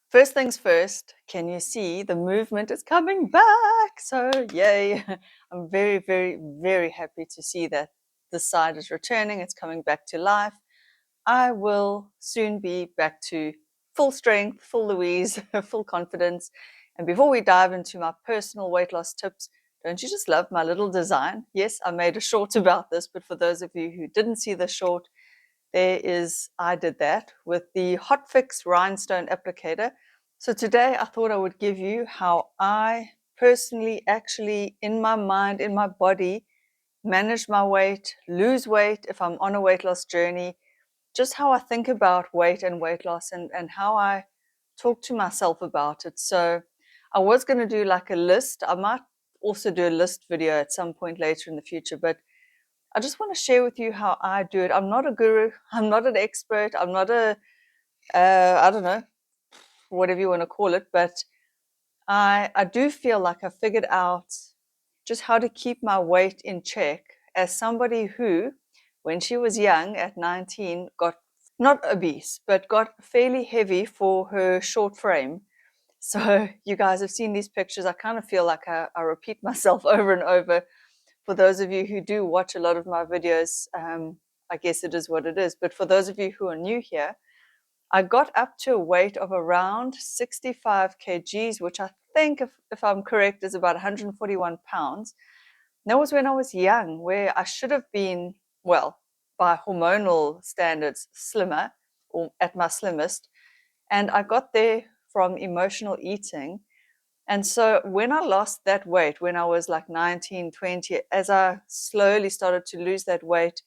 First things first, can you see the movement is coming back? So yay. I'm very, very, very happy to see that this side is returning. It's coming back to life. I will soon be back to full strength, full Louise, full confidence. And before we dive into my personal weight loss tips, don't you just love my little design? Yes, I made a short about this, but for those of you who didn't see the short, I did that with the Hotfix Rhinestone Applicator. So today I thought I would give you how I personally, actually, in my mind, in my body, manage my weight, lose weight if I'm on a weight loss journey, just how I think about weight and weight loss and how I talk to myself about it. So I was going to do like a list. I might also do a list video at some point later in the future, but I just want to share with you how I do it. I'm not a guru. I'm not an expert. I'm not I don't know, whatever you want to call it, but I do feel like I figured out just how to keep my weight in check as somebody who, when she was young at 19, got not obese, but got fairly heavy for her short frame. So you guys have seen these pictures. I kind of feel like I repeat myself over and over. For those of you who do watch a lot of my videos, I guess it is what it is. But for those of you who are new here, I got up to a weight of around 65 kgs, which I think, if I'm correct, is about 141 pounds. And that was when I was young, where I should have been, well, by hormonal standards, slimmer or at my slimmest. And I got there from emotional eating. And so when I lost that weight, when I was like 19, 20, as I slowly started to lose that weight,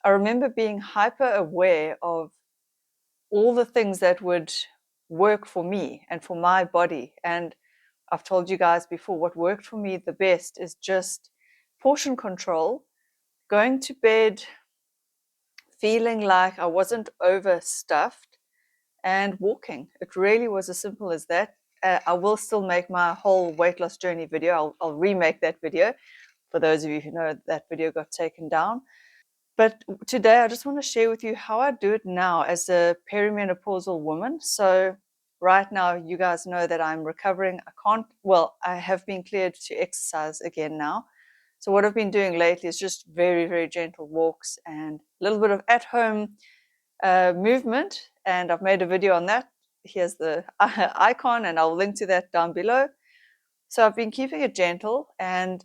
I remember being hyper aware of all the things that would work for me and for my body. And I've told you guys before, what worked for me the best is just portion control, going to bed feeling like I wasn't overstuffed, and walking. It really was as simple as that. I will still make my whole weight loss journey video. I'll remake that video for those of you who know that video got taken down. But today I just want to share with you how I do it now as a perimenopausal woman. So right now, you guys know that I'm recovering. I have been cleared to exercise again now. So what I've been doing lately is just very, very gentle walks and a little bit of at-home movement. And I've made a video on that. Here's the icon, and I'll link to that down below. So I've been keeping it gentle, and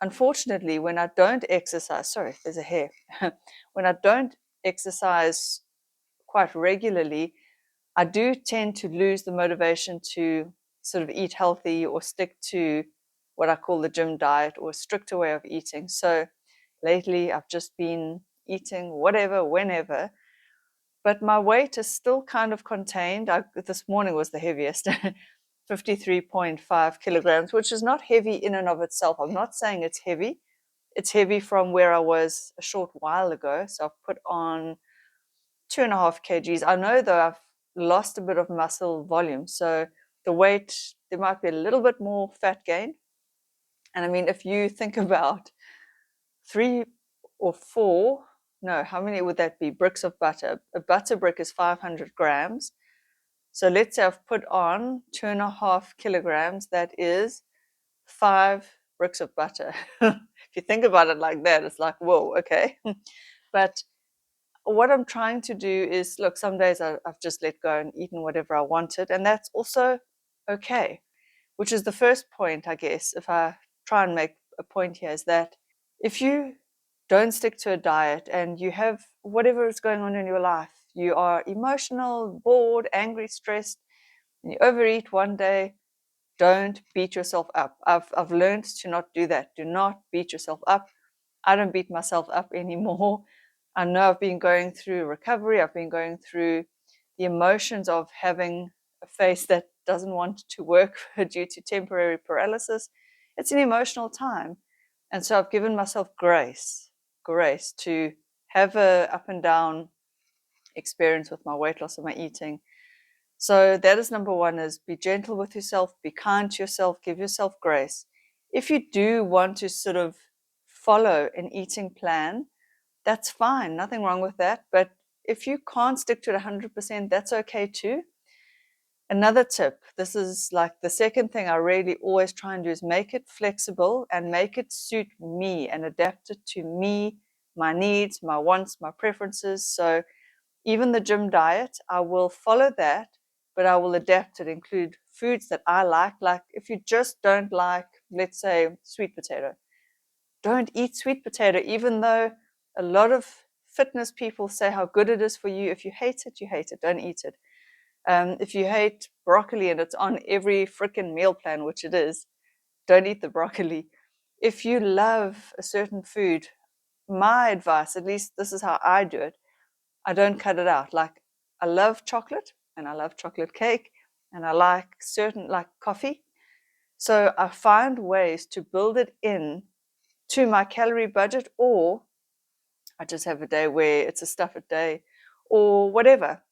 unfortunately, when I don't exercise, sorry, there's a hair. When I don't exercise quite regularly, I do tend to lose the motivation to sort of eat healthy or stick to what I call the gym diet or a stricter way of eating. So lately, I've just been eating whatever, whenever, but my weight is still kind of contained. This morning was the heaviest, 53.5 kilograms, which is not heavy in and of itself. I'm not saying it's heavy. It's heavy from where I was a short while ago. So I've put on 2.5 kgs. I know though I've lost a bit of muscle volume. So the weight, there might be a little bit more fat gain. And I mean, if you think about 3 or 4, no, how many would that be? Bricks of butter. A butter brick is 500 grams. So let's say I've put on 2.5 kilograms. That is 5 bricks of butter. If you think about it like that, it's like, whoa, okay. But what I'm trying to do is, look, some days I've just let go and eaten whatever I wanted, and that's also okay, which is the first point, I guess, if I try and make a point here, is that if you don't stick to a diet and you have whatever is going on in your life, you are emotional, bored, angry, stressed, and you overeat one day, don't beat yourself up. I've learned to not do that. Do not beat yourself up. I don't beat myself up anymore. I know I've been going through recovery. I've been going through the emotions of having a face that doesn't want to work due to temporary paralysis. It's an emotional time. And so I've given myself grace to have a up and down experience with my weight loss and my eating. So that is number one, is be gentle with yourself, be kind to yourself, give yourself grace. If you do want to sort of follow an eating plan, that's fine, nothing wrong with that. But if you can't stick to it 100%, that's okay too. Another tip, this is like the second thing I really always try and do, is make it flexible and make it suit me and adapt it to me, my needs, my wants, my preferences. So even the gym diet, I will follow that, but I will adapt it, include foods that I like. Like if you just don't like, let's say, sweet potato, don't eat sweet potato, even though a lot of fitness people say how good it is for you. If you hate it, you hate it. Don't eat it. If you hate broccoli and it's on every freaking meal plan, which it is, don't eat the broccoli. If you love a certain food, my advice, at least this is how I do it, I don't cut it out. Like I love chocolate and I love chocolate cake and I like certain, like coffee. So I find ways to build it in to my calorie budget, or I just have a day where it's a stuff a day or whatever.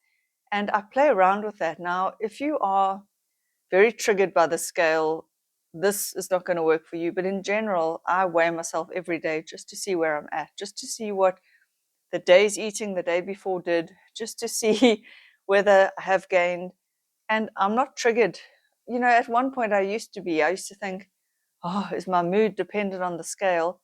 And I play around with that. Now, if you are very triggered by the scale, this is not going to work for you. But in general, I weigh myself every day just to see where I'm at, just to see what the day's eating the day before did, just to see whether I have gained. And I'm not triggered. You know, at one point I used to think, oh, is my mood dependent on the scale?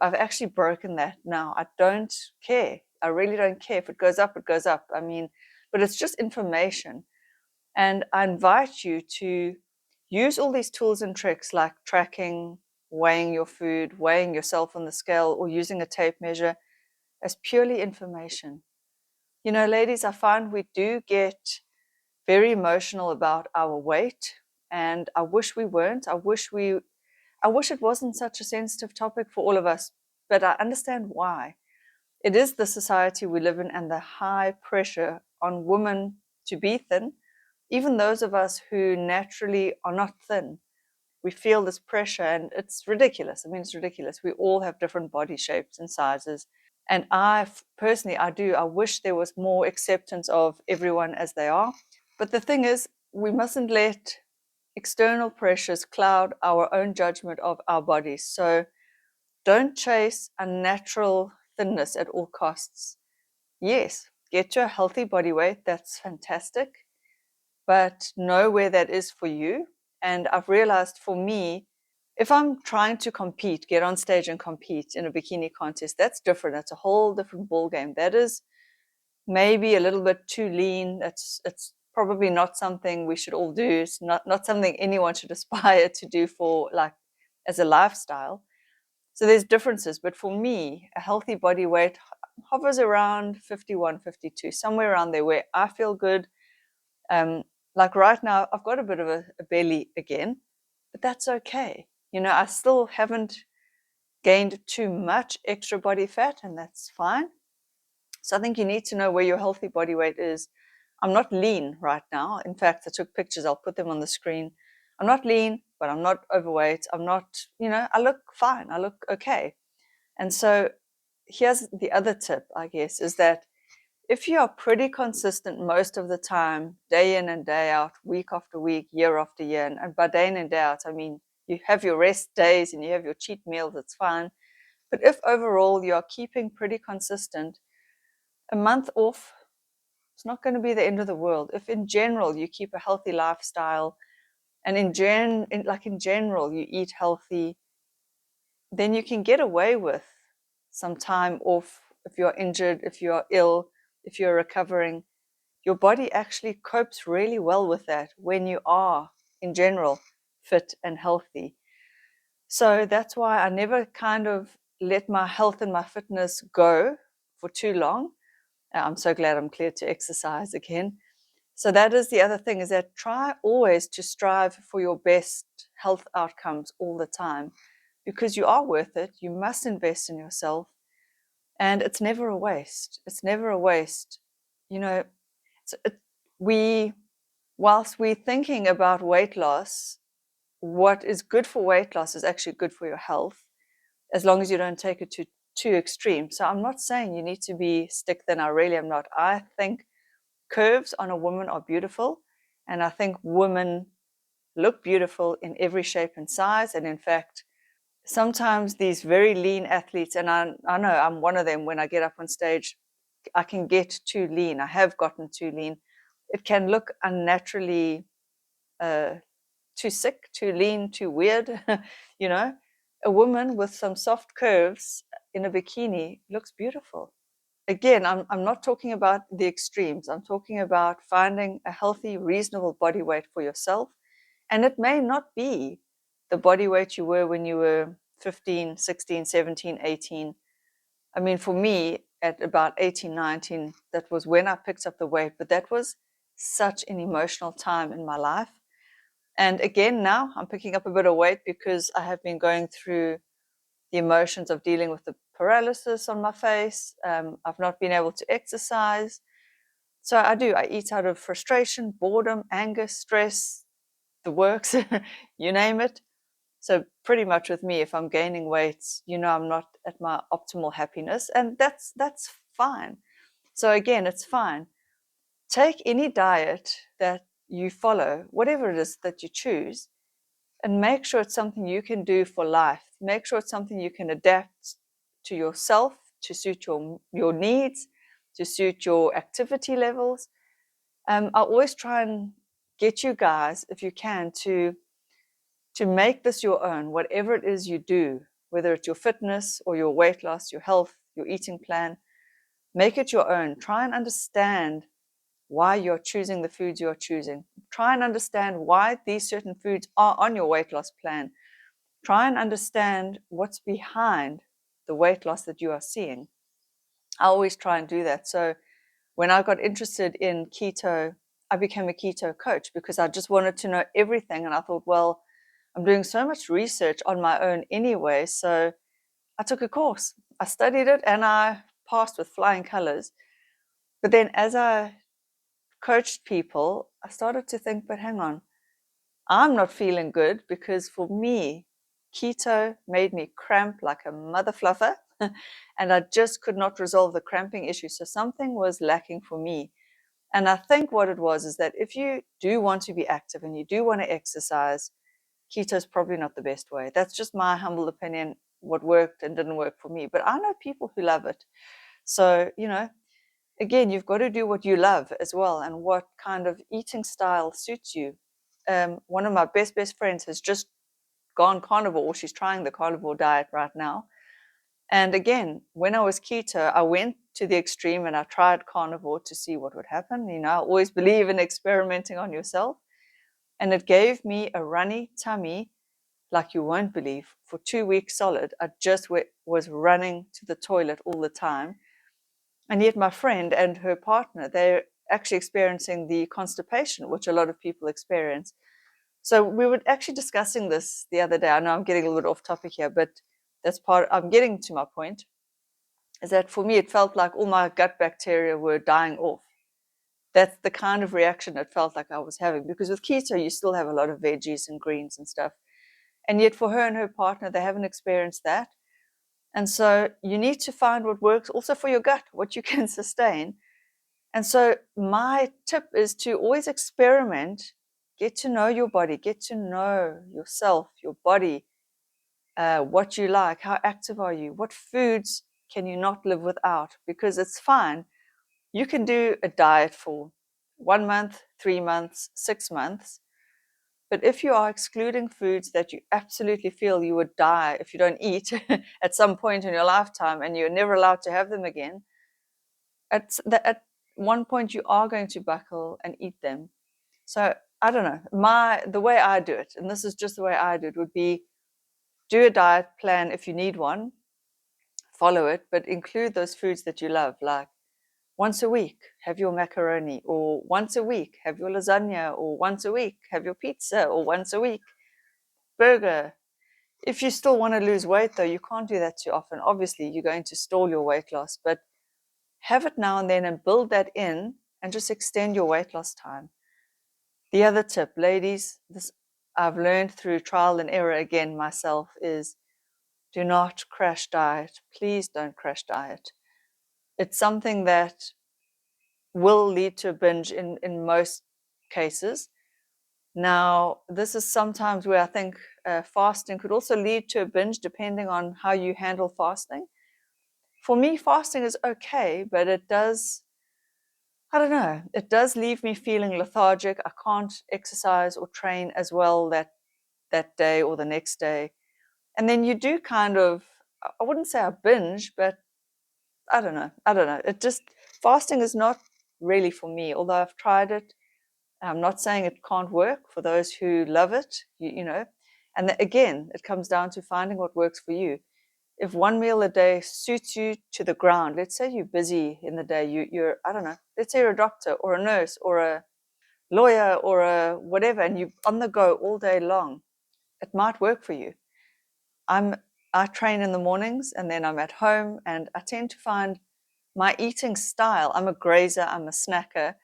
I've actually broken that now. I don't care. I really don't care. If it goes up, it goes up. I mean, but it's just information. And I invite you to use all these tools and tricks like tracking, weighing your food, weighing yourself on the scale, or using a tape measure as purely information. You know, ladies, I find we do get very emotional about our weight, and I wish we weren't. I wish it wasn't such a sensitive topic for all of us, but I understand why. It is the society we live in and the high pressure on women to be thin. Even those of us who naturally are not thin, we feel this pressure and it's ridiculous. I mean, it's ridiculous. We all have different body shapes and sizes. And I personally, I wish there was more acceptance of everyone as they are. But the thing is, we mustn't let external pressures cloud our own judgment of our bodies. So don't chase unnatural thinness at all costs. Yes, get to a healthy body weight. That's fantastic. But know where that is for you. And I've realized for me, if I'm trying to compete, get on stage and compete in a bikini contest, that's different. That's a whole different ball game. That is maybe a little bit too lean. It's probably not something we should all do. It's not something anyone should aspire to do for like as a lifestyle. So there's differences. But for me, a healthy body weight hovers around 51, 52, somewhere around there where I feel good. Like right now, I've got a bit of a belly again, but that's okay. You know, I still haven't gained too much extra body fat, and that's fine. So I think you need to know where your healthy body weight is. I'm not lean right now. In fact, I took pictures. I'll put them on the screen. I'm not lean, but I'm not overweight. I'm not, I look fine. I look okay. And so here's the other tip, I guess, is that if you are pretty consistent most of the time, day in and day out, week after week, year after year, and by day in and day out, I mean, you have your rest days and you have your cheat meals, it's fine. But if overall you are keeping pretty consistent, a month off, it's not going to be the end of the world. If in general you keep a healthy lifestyle and in general you eat healthy, then you can get away with some time off if you're injured, if you're ill, if you're recovering. Your body actually copes really well with that when you are, in general, fit and healthy. So that's why I never kind of let my health and my fitness go for too long. I'm so glad I'm cleared to exercise again. So that is the other thing, is that try always to strive for your best health outcomes all the time, because you are worth it. You must invest in yourself, and it's never a waste. It's never a waste. You know, whilst we're thinking about weight loss, what is good for weight loss is actually good for your health, as long as you don't take it to too extreme. So I'm not saying you need to be stick thin. I really am not. I think curves on a woman are beautiful, and I think women look beautiful in every shape and size. And in fact, sometimes these very lean athletes, and I know I'm one of them, when I get up on stage, I can get too lean. I have gotten too lean. It can look unnaturally too sick, too lean, too weird. You know, a woman with some soft curves in a bikini looks beautiful. Again, I'm not talking about the extremes. I'm talking about finding a healthy, reasonable body weight for yourself. And it may not be the body weight you were when you were 15, 16, 17, 18. I mean, for me, at about 18, 19, that was when I picked up the weight, but that was such an emotional time in my life. And again, now I'm picking up a bit of weight because I have been going through the emotions of dealing with the paralysis on my face. I've not been able to exercise. So I eat out of frustration, boredom, anger, stress, the works, you name it. So pretty much with me, if I'm gaining weight, I'm not at my optimal happiness, and that's fine. So again, it's fine. Take any diet that you follow, whatever it is that you choose, and make sure it's something you can do for life. Make sure it's something you can adapt to yourself, to suit your needs, to suit your activity levels. I always try and get you guys, if you can, to make this your own, whatever it is you do, whether it's your fitness or your weight loss, your health, your eating plan, make it your own. Try and understand why you're choosing the foods you're choosing. Try and understand why these certain foods are on your weight loss plan. Try and understand what's behind the weight loss that you are seeing. I always try and do that. So when I got interested in keto, I became a keto coach because I just wanted to know everything. And I thought, well, I'm doing so much research on my own anyway. So I took a course. I studied it and I passed with flying colors. But then as I coached people, I started to think, but hang on, I'm not feeling good because for me, keto made me cramp like a mother fluffer. And I just could not resolve the cramping issue. So something was lacking for me. And I think what it was is that if you do want to be active and you do want to exercise, keto is probably not the best way. That's just my humble opinion, what worked and didn't work for me. But I know people who love it. So, again, you've got to do what you love as well and what kind of eating style suits you. One of my best friends has just gone carnivore, or she's trying the carnivore diet right now. And again, when I was keto, I went to the extreme and I tried carnivore to see what would happen. I always believe in experimenting on yourself. And it gave me a runny tummy like you won't believe. For 2 weeks solid, I just was running to the toilet all the time. And yet my friend and her partner, they're actually experiencing the constipation, which a lot of people experience. So we were actually discussing this the other day. I know I'm getting a little bit off topic here, but I'm getting to my point, is that for me, it felt like all my gut bacteria were dying off. That's the kind of reaction it felt like I was having, because with keto, you still have a lot of veggies and greens and stuff. And yet for her and her partner, they haven't experienced that. And so you need to find what works also for your gut, what you can sustain. And so my tip is to always experiment, get to know your body, get to know yourself, your body, what you like, how active are you, what foods can you not live without, because it's fine. You can do a diet for 1 month, 3 months, 6 months. But if you are excluding foods that you absolutely feel you would die if you don't eat at some point in your lifetime and you're never allowed to have them again, at one point you are going to buckle and eat them. So I don't know. The way I do it, and this is just the way I do it, would be do a diet plan if you need one, follow it, but include those foods that you love, like once a week, have your macaroni, or once a week, have your lasagna, or once a week, have your pizza, or once a week, burger. If you still want to lose weight, though, you can't do that too often. Obviously, you're going to stall your weight loss, but have it now and then and build that in and just extend your weight loss time. The other tip, ladies, this I've learned through trial and error again myself, is do not crash diet. Please don't crash diet. It's something that will lead to a binge in most cases. Now, this is sometimes where I think fasting could also lead to a binge depending on how you handle fasting. For me, fasting is okay, but it does I don't know, it does leave me feeling lethargic. I can't exercise or train as well that day or the next day. And then you do kind of, I wouldn't say I binge, but I don't know. It just, fasting is not really for me, although I've tried it. I'm not saying it can't work for those who love it, you know. And again, it comes down to finding what works for you. If one meal a day suits you to the ground, let's say you're busy in the day, you're, I don't know, let's say you're a doctor or a nurse or a lawyer or a whatever, and you're on the go all day long, it might work for you. I train in the mornings and then I'm at home, and I tend to find my eating style, I'm a grazer, I'm a snacker.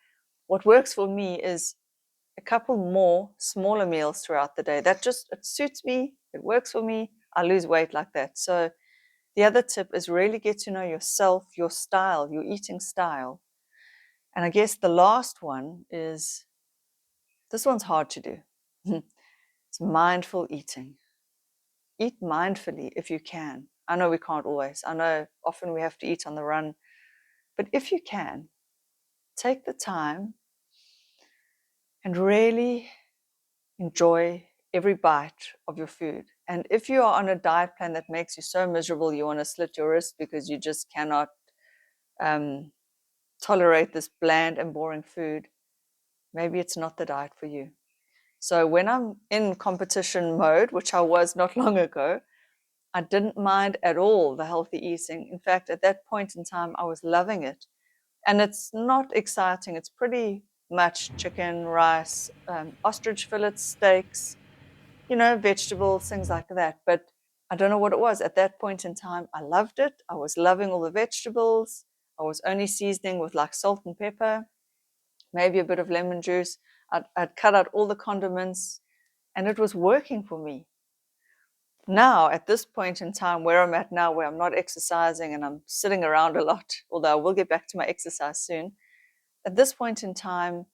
What works for me is a couple more smaller meals throughout the day. That just, it suits me, it works for me. I lose weight like that. So the other tip is really get to know yourself, your style, your eating style. And I guess the last one is, this one's hard to do. It's mindful eating. Eat mindfully if you can. I know we can't always. I know often we have to eat on the run. But if you can, take the time and really enjoy every bite of your food. And if you are on a diet plan that makes you so miserable, you want to slit your wrist because you just cannot tolerate this bland and boring food, maybe it's not the diet for you. So when I'm in competition mode, which I was not long ago, I didn't mind at all the healthy eating. In fact, at that point in time, I was loving it. And it's not exciting. It's pretty much chicken, rice, ostrich fillets, steaks, you know, vegetables, things like that. But I don't know what it was. At that point in time, I loved it. I was loving all the vegetables. I was only seasoning with like salt and pepper, maybe a bit of lemon juice. I'd cut out all the condiments, and it was working for me. Now, at this point in time where I'm at now, where I'm not exercising and I'm sitting around a lot, although I will get back to my exercise soon, at this point in time,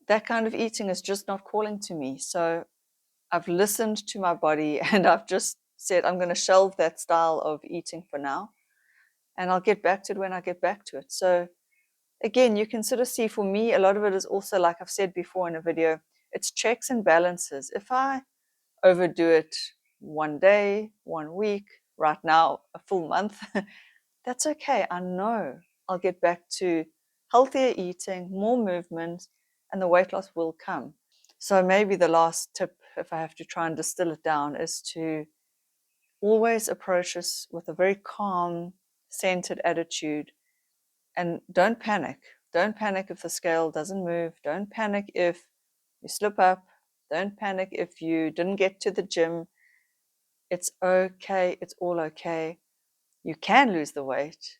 that kind of eating is just not calling to me. So I've listened to my body and I've just said, I'm going to shelve that style of eating for now, and I'll get back to it when I get back to it. So again, you can sort of see, for me, a lot of it is also, like I've said before in a video, it's checks and balances. If I overdo it one day, 1 week, right now, a full month, that's okay. I know I'll get back to healthier eating, more movement, and the weight loss will come. So maybe the last tip, if I have to try and distill it down, is to always approach this with a very calm, centered attitude. And don't panic. Don't panic if the scale doesn't move. Don't panic if you slip up. Don't panic if you didn't get to the gym. It's okay. It's all okay. You can lose the weight.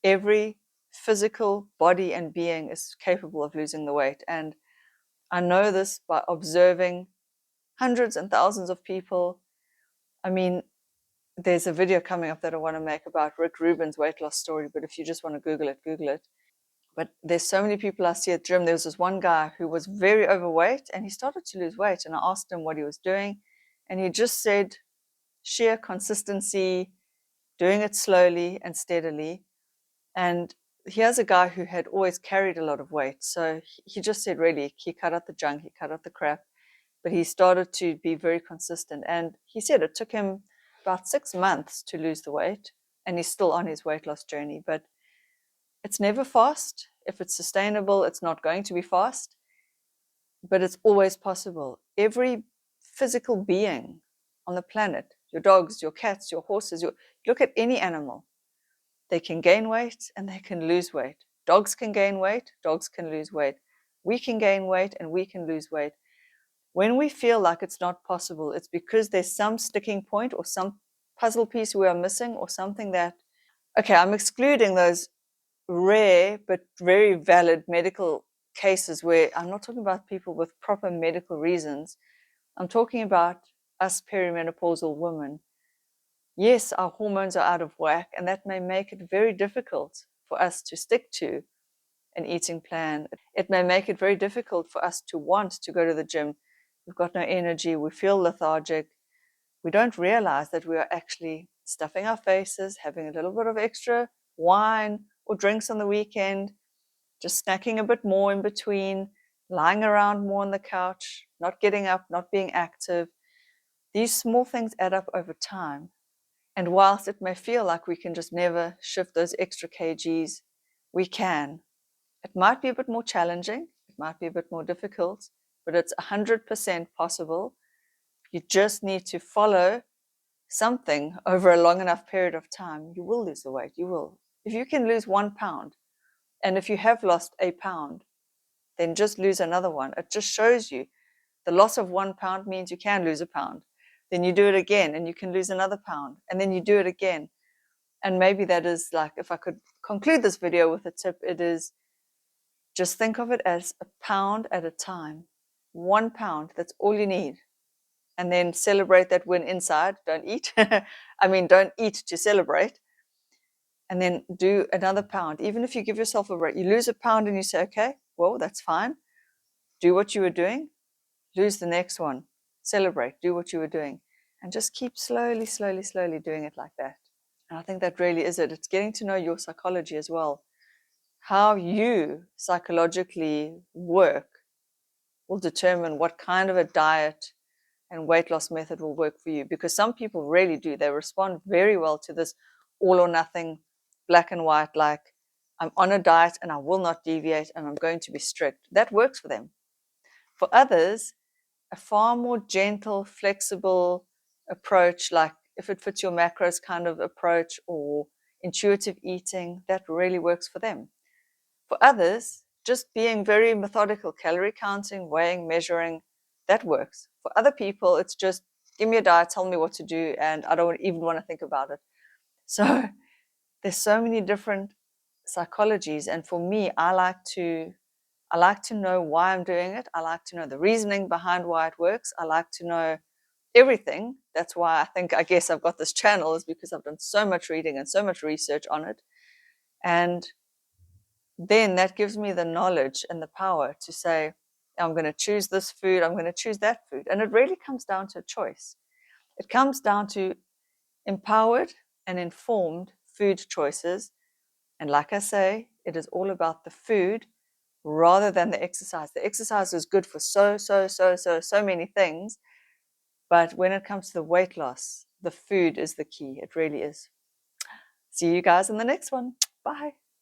Every physical body and being is capable of losing the weight. And I know this by observing hundreds and thousands of people. I mean, there's a video coming up that I want to make about Rick Rubin's weight loss story, but if you just want to Google it, Google it. But there's so many people I see at the gym. There was this one guy who was very overweight and he started to lose weight. And I asked him what he was doing. And he just said sheer consistency, doing it slowly and steadily. And here's a guy who had always carried a lot of weight. So he just said, really, he cut out the junk, he cut out the crap, but he started to be very consistent. And he said it took him about 6 months to lose the weight, and he's still on his weight loss journey. But it's never fast. If it's sustainable, it's not going to be fast, but it's always possible. Every physical being on the planet, your dogs, your cats, your horses, look at any animal. They can gain weight and they can lose weight. Dogs can gain weight, dogs can lose weight. We can gain weight and we can lose weight. When we feel like it's not possible, it's because there's some sticking point or some puzzle piece we are missing, or something that, okay, I'm excluding those rare but very valid medical cases where I'm not talking about people with proper medical reasons. I'm talking about us perimenopausal women. Yes, our hormones are out of whack, and that may make it very difficult for us to stick to an eating plan. It may make it very difficult for us to want to go to the gym. We've got no energy, we feel lethargic. We don't realize that we are actually stuffing our faces, having a little bit of extra wine or drinks on the weekend, just snacking a bit more in between, lying around more on the couch, not getting up, not being active. These small things add up over time. And whilst it may feel like we can just never shift those extra kgs, we can. It might be a bit more challenging, it might be a bit more difficult, but it's 100% possible. You just need to follow something over a long enough period of time. You will lose the weight. You will. If you can lose 1 pound, and if you have lost a pound, then just lose another one. It just shows you the loss of 1 pound means you can lose a pound. Then you do it again and you can lose another pound. And then you do it again. And maybe that is like, if I could conclude this video with a tip, it is just think of it as a pound at a time. 1 pound, that's all you need. And then celebrate that win inside. Don't eat. I mean, don't eat to celebrate. And then do another pound. Even if you give yourself a break, you lose a pound and you say, okay, well, that's fine. Do what you were doing. Lose the next one. Celebrate. Do what you were doing. And just keep slowly, slowly, slowly doing it like that. And I think that really is it. It's getting to know your psychology as well. How you psychologically work will determine what kind of a diet and weight loss method will work for you, because some people really do. They respond very well to this all or nothing, black and white, like I'm on a diet and I will not deviate and I'm going to be strict. That works for them. For others, a far more gentle, flexible approach, like if it fits your macros kind of approach, or intuitive eating, that really works for them. For others, just being very methodical, calorie counting, weighing, measuring, that works. For other people, it's just give me a diet, tell me what to do, and I don't even want to think about it. So there's so many different psychologies, and for me, I like to know why I'm doing it. I like to know the reasoning behind why it works. I like to know everything. That's why I guess I've got this channel, is because I've done so much reading and so much research on it. And then that gives me the knowledge and the power to say, I'm going to choose this food, I'm going to choose that food. And it really comes down to a choice. It comes down to empowered and informed food choices. And like I say, it is all about the food rather than the exercise. The exercise is good for so many things. But when it comes to the weight loss, the food is the key. It really is. See you guys in the next one. Bye.